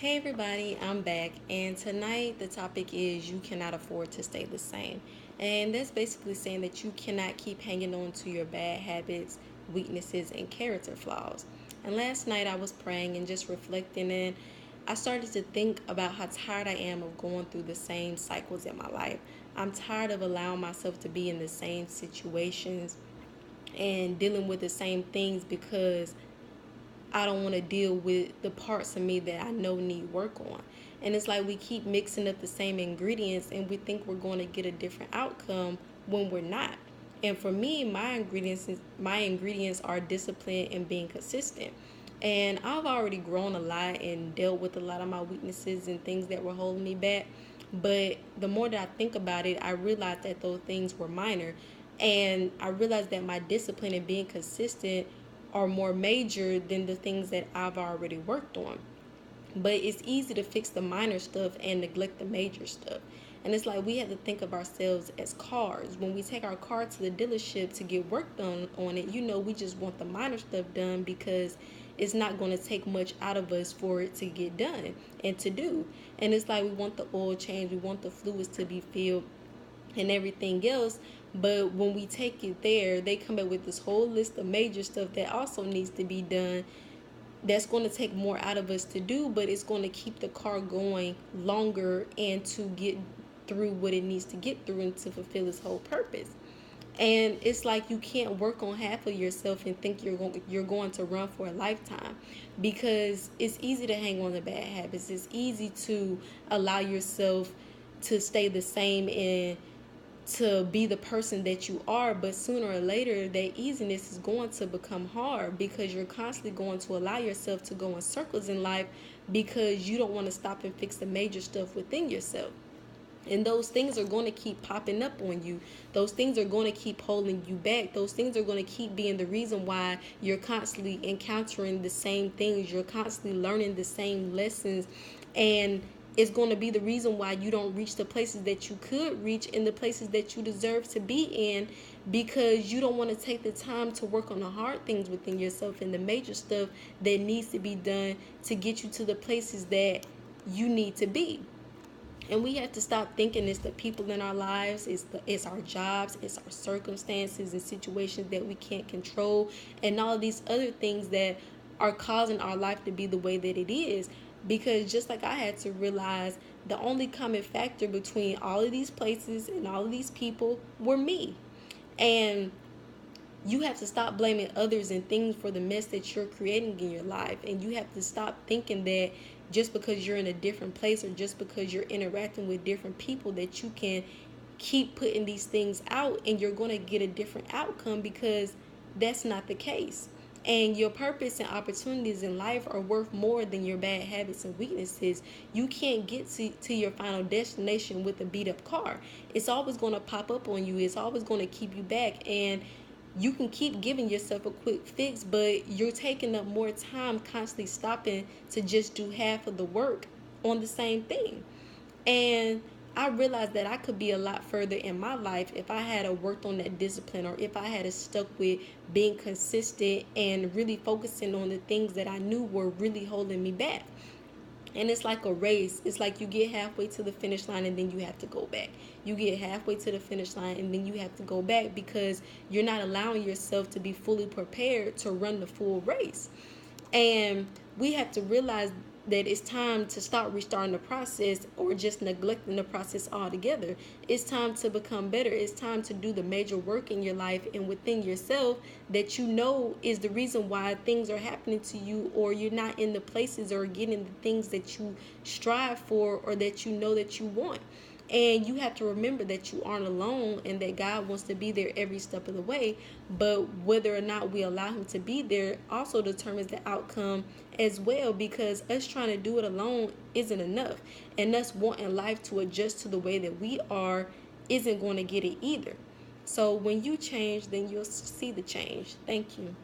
Hey everybody, I'm back, and tonight the topic is you cannot afford to stay the same. And that's basically saying that you cannot keep hanging on to your bad habits, weaknesses, and character flaws. And last night I was praying and just reflecting, and I started to think about how tired I am of going through the same cycles in my life. I'm tired of allowing myself to be in the same situations and dealing with the same things because I don't want to deal with the parts of me that I know need work on. And it's like we keep mixing up the same ingredients and we think we're going to get a different outcome when we're not. And for me, my ingredients are discipline and being consistent. And I've already grown a lot and dealt with a lot of my weaknesses and things that were holding me back. But the more that I think about it, I realize that those things were minor. And I realized that my discipline and being consistent are more major than the things that I've already worked on. But it's easy to fix the minor stuff and neglect the major stuff. And it's like we have to think of ourselves as cars. When we take our car to the dealership to get work done on it, we just want the minor stuff done because it's not going to take much out of us for it to get done and to do. And it's like we want the oil change, we want the fluids to be filled and everything else. But when we take it there, they come up with this whole list of major stuff that also needs to be done. That's going to take more out of us to do, but it's going to keep the car going longer and to get through what it needs to get through and to fulfill its whole purpose. And it's like you can't work on half of yourself and think you're going to run for a lifetime, because it's easy to hang on to bad habits. It's easy to allow yourself to stay the same and to be the person that you are, but sooner or later that easiness is going to become hard because you're constantly going to allow yourself to go in circles in life because you don't want to stop and fix the major stuff within yourself. And those things are going to keep popping up on you. Those things are going to keep holding you back. Those things are going to keep being the reason why you're constantly encountering the same things. You're constantly learning the same lessons. And it's going to be the reason why you don't reach the places that you could reach and the places that you deserve to be in, because you don't want to take the time to work on the hard things within yourself and the major stuff that needs to be done to get you to the places that you need to be. And we have to stop thinking it's the people in our lives, it's our jobs, it's our circumstances and situations that we can't control, and all of these other things that are causing our life to be the way that it is. Because just like I had to realize, the only common factor between all of these places and all of these people were me. And you have to stop blaming others and things for the mess that you're creating in your life. And you have to stop thinking that just because you're in a different place or just because you're interacting with different people that you can keep putting these things out and you're going to get a different outcome, because that's not the case. And your purpose and opportunities in life are worth more than your bad habits and weaknesses. You can't get to your final destination with a beat up car. It's always going to pop up on you. It's always going to keep you back. And you can keep giving yourself a quick fix, but you're taking up more time constantly stopping to just do half of the work on the same thing. And I realized that I could be a lot further in my life if I had worked on that discipline, or if I had stuck with being consistent and really focusing on the things that I knew were really holding me back. And it's like a race. It's like you get halfway to the finish line and then you have to go back. You get halfway to the finish line and then you have to go back because you're not allowing yourself to be fully prepared to run the full race. And we have to realize that it's time to start restarting the process or just neglecting the process altogether. It's time to become better. It's time to do the major work in your life and within yourself that you know is the reason why things are happening to you, or you're not in the places or getting the things that you strive for or that you know that you want. And you have to remember that you aren't alone and that God wants to be there every step of the way. But whether or not we allow him to be there also determines the outcome as well, because us trying to do it alone isn't enough. And us wanting life to adjust to the way that we are isn't going to get it either. So when you change, then you'll see the change. Thank you.